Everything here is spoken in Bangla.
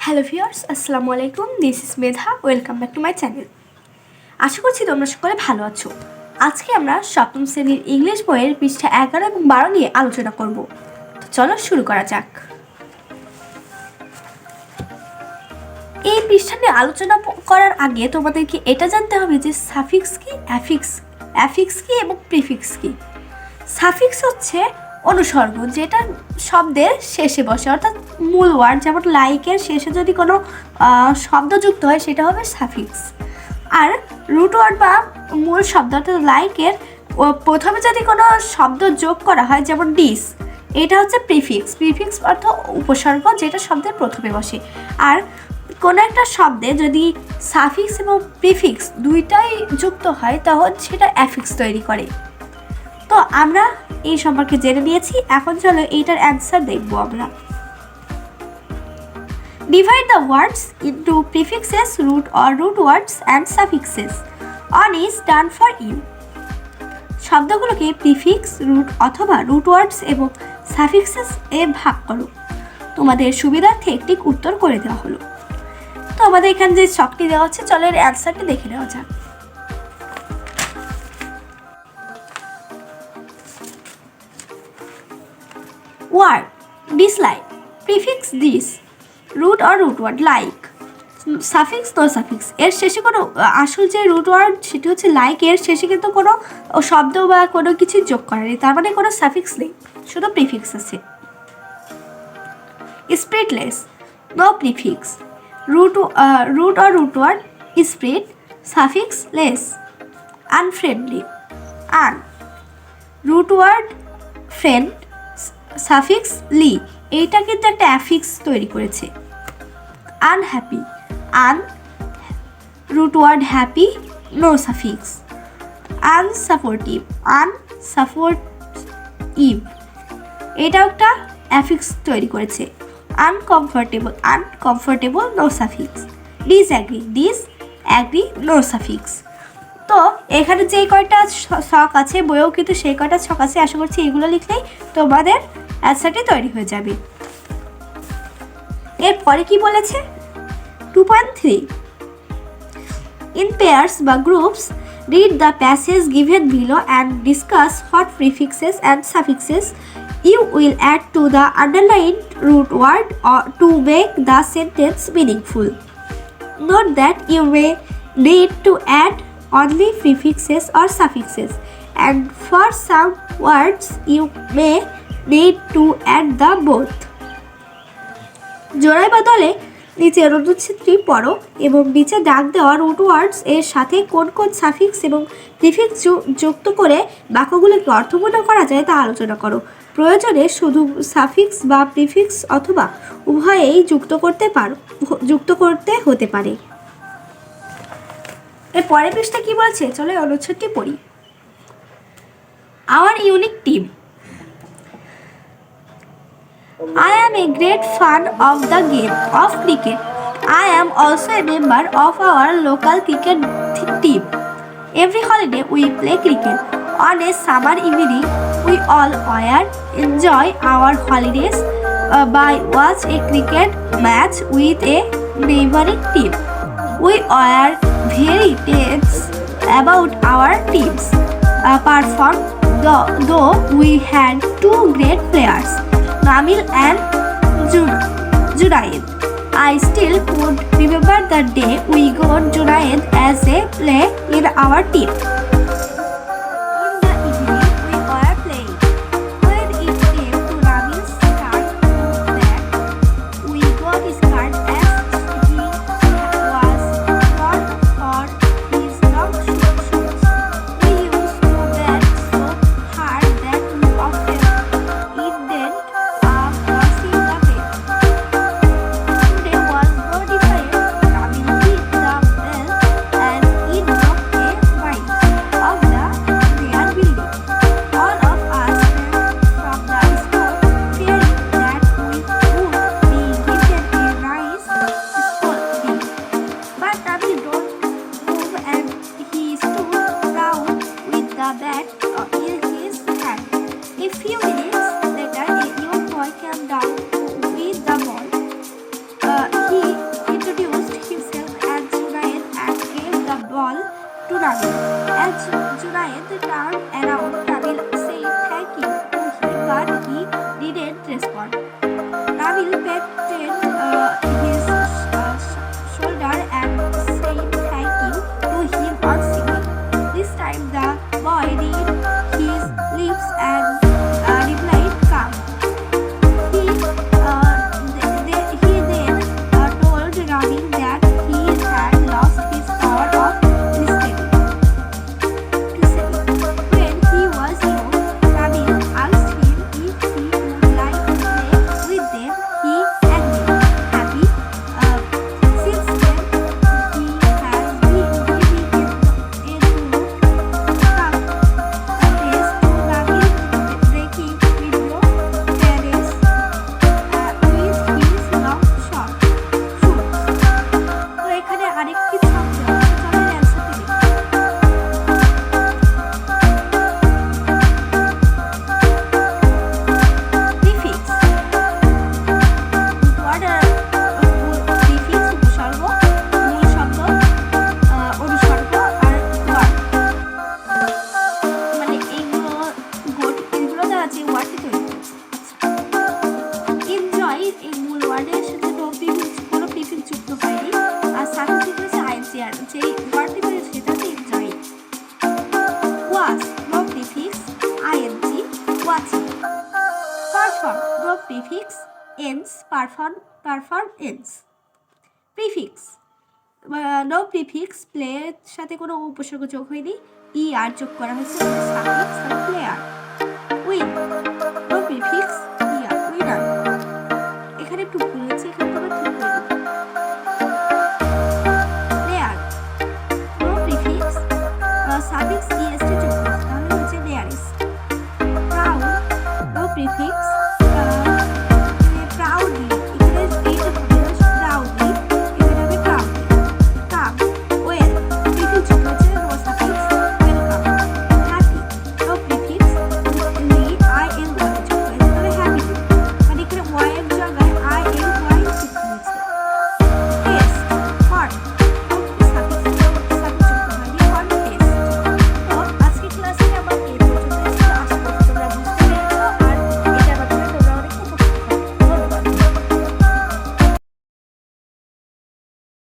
হ্যালো ভিউয়ার্স, আসসালামু আলাইকুম। This is Medha. Welcome back to my channel. আশা করছি তোমরা সকলে ভালো আছো। আজকে আমরা সপ্তম শ্রেণীর ইংলিশ বইয়ের পৃষ্ঠা 11 এবং 12 নিয়ে আলোচনা করব। তো চলো শুরু করা যাক। এই পৃষ্ঠা নিয়ে আলোচনা করার আগে তোমাদেরকে এটা জানতে হবে যে সাফিক্স কি, অ্যাফিক্স কি এবং প্রিফিক্স কি। সাফিক্স হচ্ছে অনুসর্গ, যেটা শব্দের শেষে বসে, অর্থাৎ মূল ওয়ার্ড যেমন লাইকের শেষে যদি কোনো শব্দ যুক্ত হয় সেটা হবে সাফিক্স। আর রুট ওয়ার্ড বা মূল শব্দ অর্থাৎ লাইকের প্রথমে যদি কোনো শব্দ যোগ করা হয় যেমন ডিস, এটা হচ্ছে প্রিফিক্স অর্থ উপসর্গ, যেটা শব্দের প্রথমে বসে। আর কোনো একটা শব্দে যদি সাফিক্স এবং প্রিফিক্স দুইটাই যুক্ত হয় তখন সেটা অ্যাফিক্স তৈরি করে। তো আমরা এই সম্পর্কে জেনে নিয়েছি, এখন চলো এইটার অ্যান্সার দেখবো আমরা। Divide the words into prefixes, root words and suffixes. On is done for you. শব্দগুলোকে প্রিফিক্স, রুট অথবা রুট ওয়ার্ডস এবং সাফিক্সেস এ ভাগ করো। তোমাদের সুবিধার্থে একটি উত্তর করে দেওয়া হলো। তো আমাদের এখানে যে ছকটি দেওয়া হচ্ছে, চলো এর অ্যান্সারটি দেখে নেওয়া যাক। Word, dislike, prefix this, root or root word like, suffix no suffix। এর শেষে কোনো আসল যে রুট ওয়ার্ড সেটি হচ্ছে লাইক, এর শেষে কিন্তু কোনো শব্দ বা কোনো কিছু যোগ করা নেই, তার মানে কোনো সাফিক্স নেই, শুধু প্রিফিক্স আছে। Spiritless, no prefix, root or root word spirit, suffix less. Unfriendly, un, root word friend, suffix ly, এইটা কিন্তু একটা অ্যাফিক্স তৈরি করেছে। Unhappy, un, root word happy, no suffix. Unsupportive, unsupportive, এটাও একটা অ্যাফিক্স তৈরি করেছে। Uncomfortable, no suffix. Disagree, no suffix. তো এখানে যে কয়টা ছক আছে, বইয়েও কিন্তু সেই কয়টা ছক আছে, আশা করছি এগুলো লিখলেই তোমাদের অ্যান্সারটি তৈরি হয়ে যাবে। এরপরে কি বলেছে 2.3, ইন পেয়ার্স বা groups read the passage given below and discuss what prefixes and suffixes you will add to the underlined root word or to make the sentence meaningful. Note that you may need to add only prefixes or suffixes, and for some words you may need to add the both. জোড়ায় বা দলে নিচে অনুচ্ছেদটি পড়ো এবং নিচে দাগ দেওয়া রুট ওয়ার্ডস এর সাথে কোন কোন সাফিক্স এবং প্রিফিক্স যুক্ত করে বাক্যগুলোকে অর্থপূর্ণ করা যায় তা আলোচনা করো। প্রয়োজনে শুধু সাফিক্স বা প্রিফিক্স অথবা উভয়েই যুক্ত করতে হতে পারে। এর পরের পৃষ্ঠা কি বলছে, চলো অনুচ্ছেদটি পড়ি। Our unique team. I am a great fan of the game of cricket. I am also a member of our local cricket team. Every holiday we play cricket. On a summer evening, we all enjoy our holidays by watch a cricket match with a neighboring team. We are very tense about our team's performance, though we had two great players, Namil and Junaid. I still could remember the day we got Junaid as a play in our team. client turned around. Nabil said thank you to him, but he didn't respond. Nabil patted his shoulder and said thank you to him once again. This time the boy read his lips and replied calm. He then told Nabil that he had lost his power of listening. When he was young, Nabil asked him if he would like to play with them. He agreed, happy. Since then, he has been giving it into come test to Nabil breaking window terrace with his long short shoes. তো এখানে আরেকটি শব্দ চলেন অ্যান্সারটি দেখি। প্রিফিক্স ওয়ার্ড প্রিফিক্স উপসর্গ, মূল শব্দ, অনুসর্গ আর ওয়ার্ড, মানে এগুলো দ্বারা যে ওয়ার্ডটি তৈরি হয়েছে। এনজয় এই মূল ওয়ার্ডের সাথে কোনো প্রিফিক্স যুক্ত হয়নি, আর সাবজেক্ট হয়েছে আইএনজিআর, যে ওয়ার্ডটি তৈরি সেটা হচ্ছে enjoy. Watch no prefix ING watching. Perform no prefix ance perform ance. Prefix no prefix play এর সাথে কোনো উপসর্গ যোগ হয়নি, ই আর যোগ করা হয়েছে সাফিক্স প্লেয়ার।